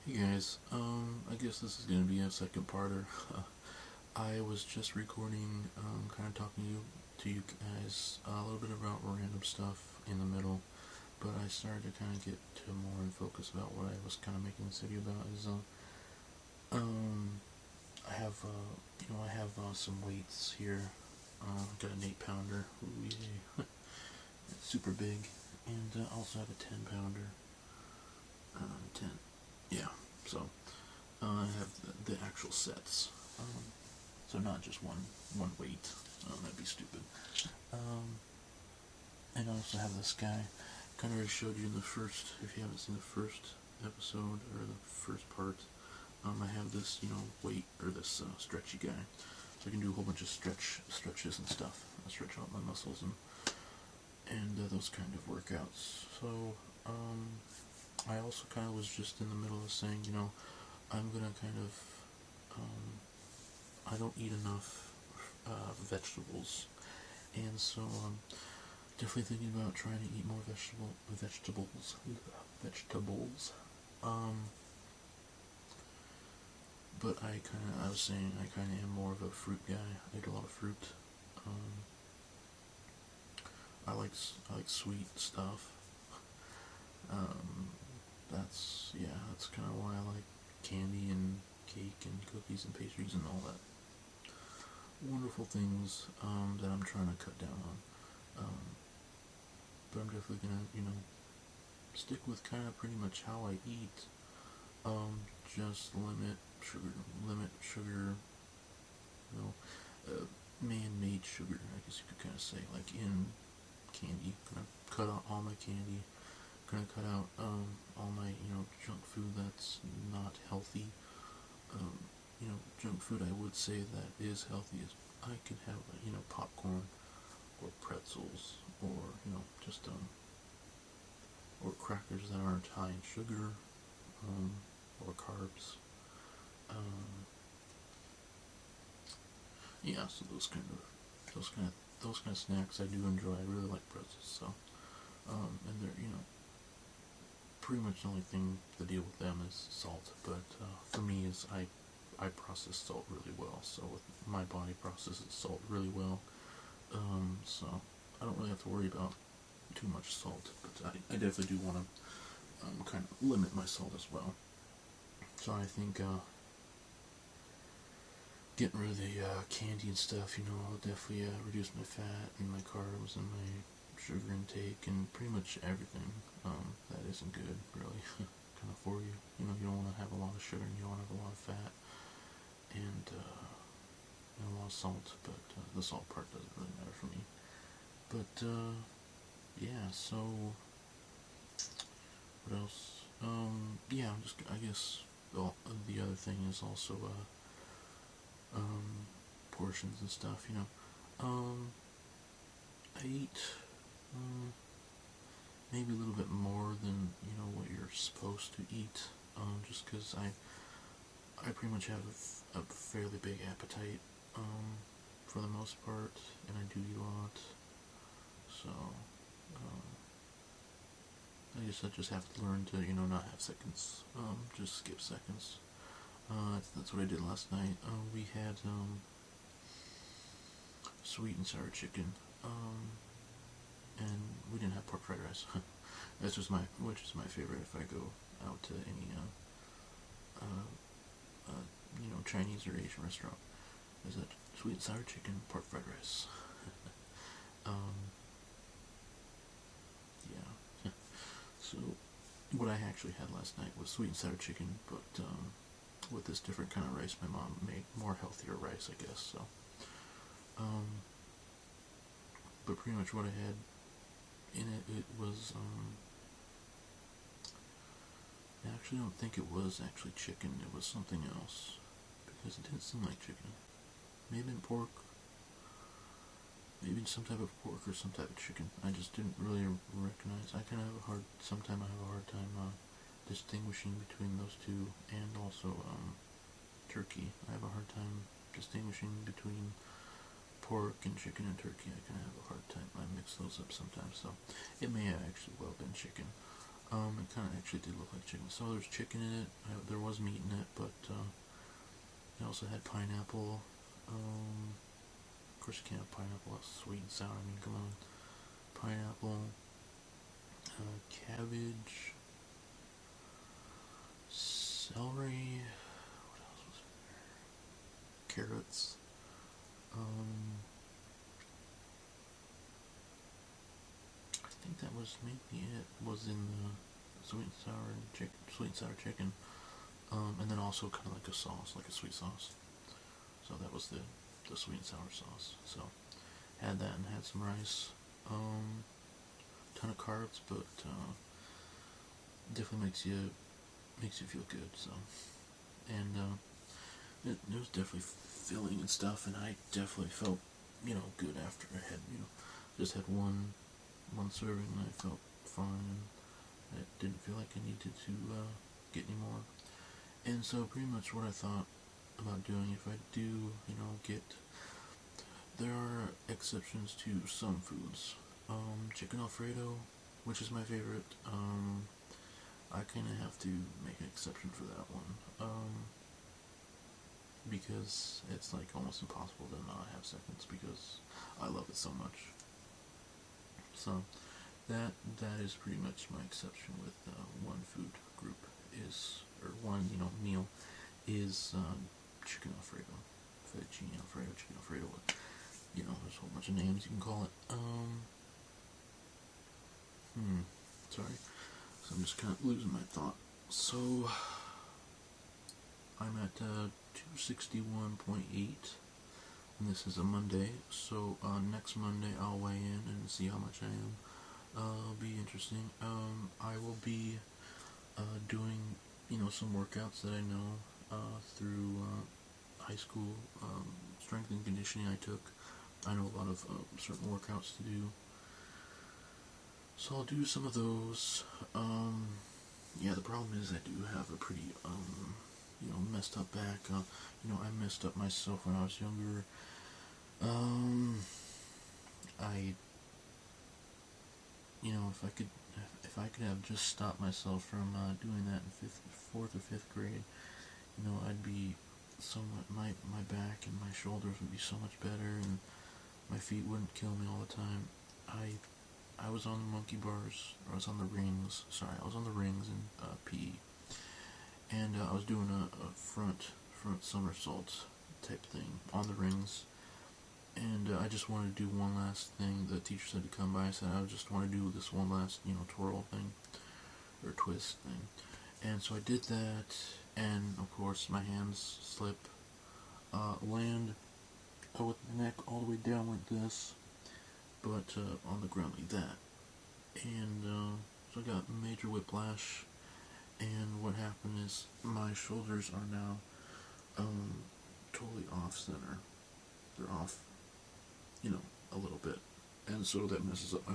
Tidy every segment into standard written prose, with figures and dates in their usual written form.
Hey guys, I guess this is gonna be a second parter. I was just recording, kind of talking to you guys a little bit about random stuff in the middle, but I started to kind of get to more in focus about what I was kind of making this video about. Um, I have, some weights here. Got an 8 pounder, ooh, yay. It's super big, and also have a 10 pounder. 10, yeah. So I have the actual sets. So not just one weight. That'd be stupid. Um, and I also have this guy. Kind of already showed you in the first. If you haven't seen the first episode or the first part, I have this weight or this stretchy guy. So I can do a whole bunch of stretches and stuff. I stretch out my muscles and those kind of workouts. So I also kind of was just in the middle of saying, I'm gonna kind of I don't eat enough vegetables, and so definitely thinking about trying to eat more vegetables. Um, but I was saying I kind of am more of a fruit guy. I eat a lot of fruit. Um, I like sweet stuff. Um, that's kind of why I like candy and cake and cookies and pastries and all that wonderful things that I'm trying to cut down on. But I'm definitely gonna, stick with kind of pretty much how I eat. Just limit sugar, you know, man-made sugar, I guess you could kind of say, like in candy. Gonna cut out all my candy. Gonna cut out all my, junk food that's not healthy. Um, Junk food I would say that is healthy is I could have, popcorn or pretzels or, just or crackers that aren't high in sugar, um, or carbs. Um, yeah, so those kind of snacks I do enjoy. I really like pretzels. So, and they're pretty much the only thing the deal with them is salt. But for me is I process salt really well. So my body processes salt really well. So I don't really have to worry about too much salt. But I definitely do want to kind of limit my salt as well. So I think getting rid of the candy and stuff, I'll definitely reduce my fat and my carbs and my sugar intake and pretty much everything that isn't good, really, kind of for you. You don't want to have a lot of sugar and you don't want to have a lot of fat and a lot of salt, but the salt part doesn't really matter for me. But yeah, so what else? Yeah, I guess the other thing is also portions and stuff. I eat maybe a little bit more than what you're supposed to eat. Just because I pretty much have a fairly big appetite for the most part, and I do eat a lot. So I guess I just have to learn to not have seconds. Just skip seconds. That's what I did last night. We had sweet and sour chicken. And we didn't have pork fried rice. Which is my favorite if I go out to any Chinese or Asian restaurant. Is that sweet and sour chicken, pork fried rice. um, yeah. So what I actually had last night was sweet and sour chicken, but with this different kind of rice my mom made, more healthier rice, I guess. So, um, but pretty much what I had in it was I actually don't think it was actually chicken. It was something else because it didn't seem like chicken. Maybe pork. Maybe some type of pork or some type of chicken. I just didn't really recognize. Sometimes I have a hard time distinguishing between those two, and also turkey. I have a hard time distinguishing between pork and chicken and turkey. I kind of have a hard time. I mix those up sometimes, so it may have actually well been chicken. It kind of actually did look like chicken. So there's chicken in it. There was meat in it, but it also had pineapple. Of course, you can't have pineapple. That's sweet and sour. I mean, come on. Pineapple, cabbage, celery. What else was there? Carrots. Um, I think that was maybe it. Was in the sweet and sour chicken. And then also kind of like a sauce, like a sweet sauce. So that was the sweet and sour sauce. So had that and had some rice. Ton of carbs, but definitely makes you feel good. So and it was definitely filling and stuff, and I definitely felt good after I had just had one serving, and I felt fine. I didn't feel like I needed to get any more. And so pretty much what I thought about doing, if I do, get, there are exceptions to some foods. Chicken Alfredo, which is my favorite, I kind of have to make an exception for that one. Because it's like almost impossible to not have seconds because I love it so much. So that is pretty much my exception with one food group is, or one meal is chicken Alfredo, fettuccine Alfredo, chicken Alfredo. There's a whole bunch of names you can call it. Sorry. So I'm just kind of losing my thought. So I'm at 261.8, and this is a Monday. So next Monday I'll weigh in and see how much I am. It'll be interesting. I will be doing some workouts that I know through high school strength and conditioning I took. I know a lot of certain workouts to do. So I'll do some of those. The problem is I do have a pretty, messed up back. I messed up myself when I was younger. If I could have just stopped myself from doing that in fourth or fifth grade, I'd be somewhat, my back and my shoulders would be so much better, and my feet wouldn't kill me all the time. I was on the monkey bars, or I was on the rings. Sorry, I was on the rings in PE, and I was doing a front somersault type thing on the rings, and I just wanted to do one last thing. The teacher said to come by. I said I just want to do this one last twirl thing or twist thing, and so I did that, and of course my hands slip, land with my neck all the way down like this, but on the ground like that, and so I got major whiplash, and what happened is my shoulders are now totally off center. They're off, a little bit, and so that messes up my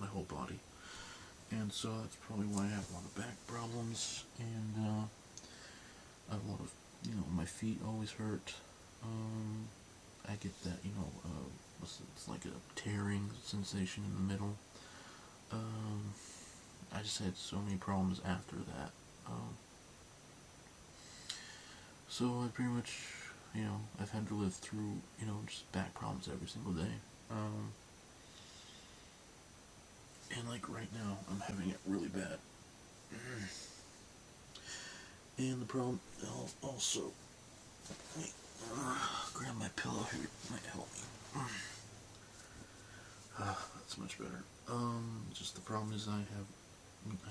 whole body, and so that's probably why I have a lot of back problems, and I have a lot of my feet always hurt. I get that it's like a tearing sensation in the middle. I just had so many problems after that. So I pretty much, I've had to live through, just back problems every single day. And like right now, I'm having it really bad. And the problem, I'll also, let me grab my pillow here, it might help me. That's much better. Just the problem is I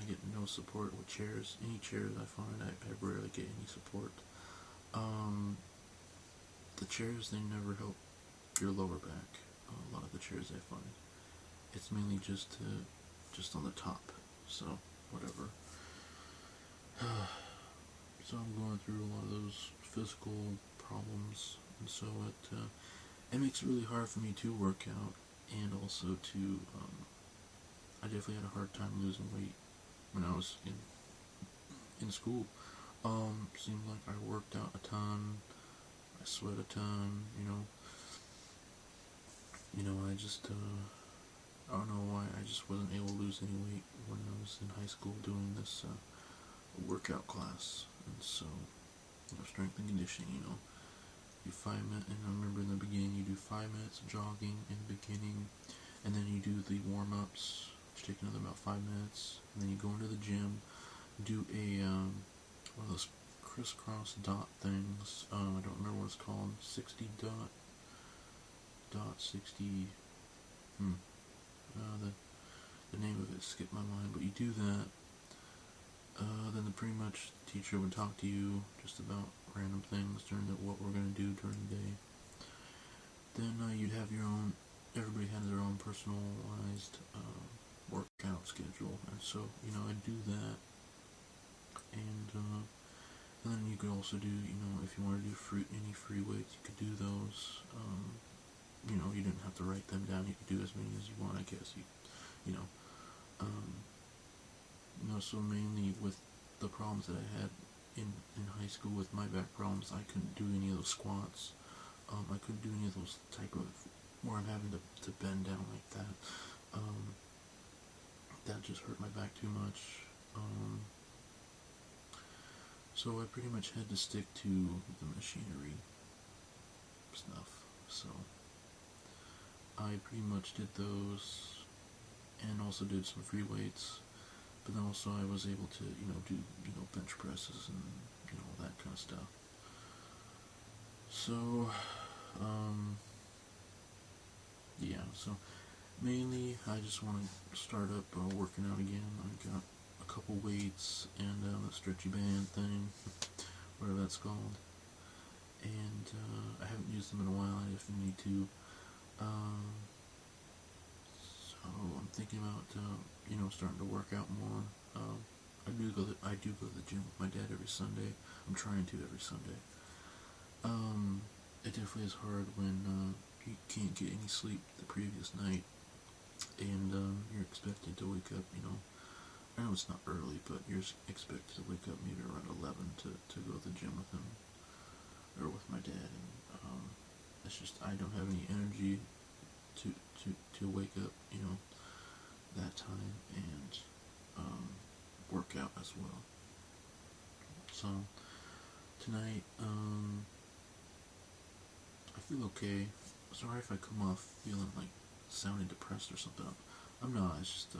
get no support with chairs. Any chairs I find, I rarely get any support. The chairs, they never help your lower back. A lot of the chairs I find, it's mainly just on the top. So whatever. So I'm going through a lot of those physical problems, and so it makes it really hard for me to work out, and also to I definitely had a hard time losing weight when I was in school. Seemed like I worked out a ton, I sweat a ton, I just I don't know why I just wasn't able to lose any weight when I was in high school doing this workout class. And so, strength and conditioning, do 5 minutes. And I remember in the beginning, you do 5 minutes of jogging in the beginning, and then you do the warm ups, which take another about 5 minutes. And then you go into the gym, do a one of those crisscross dot things. I don't remember what it's called. 60 dot 60. The name of it skipped my mind, but you do that. Then pretty much the teacher would talk to you just about random things during what we're going to do during the day. Then you'd have your own, everybody had their own personalized workout schedule, and so, I'd do that, and then you could also do, if you want to do any free weights, you could do those. You didn't have to write them down, you could do as many as you want, I guess, so mainly with the problems that I had in high school with my back problems, I couldn't do any of those squats. I couldn't do any of those type of, where I'm having to bend down like that. That just hurt my back too much. So I pretty much had to stick to the machinery stuff. So I pretty much did those, and also did some free weights. But then also I was able to, do, bench presses and, that kind of stuff. So, so mainly I just want to start up working out again. I got a couple weights and the stretchy band thing, whatever that's called. And I haven't used them in a while, I definitely need to. So I'm thinking about, starting to work out more. I do go to the gym with my dad every Sunday. I'm trying to every Sunday. It definitely is hard when you can't get any sleep the previous night, and you're expected to wake up. I know it's not early, but you're expected to wake up maybe around 11 to go to the gym with him or with my dad, and it's just I don't have any energy to wake up, that time and work out as well. So tonight, I feel okay. Sorry if I come off feeling like sounding depressed or something. I'm not. It's just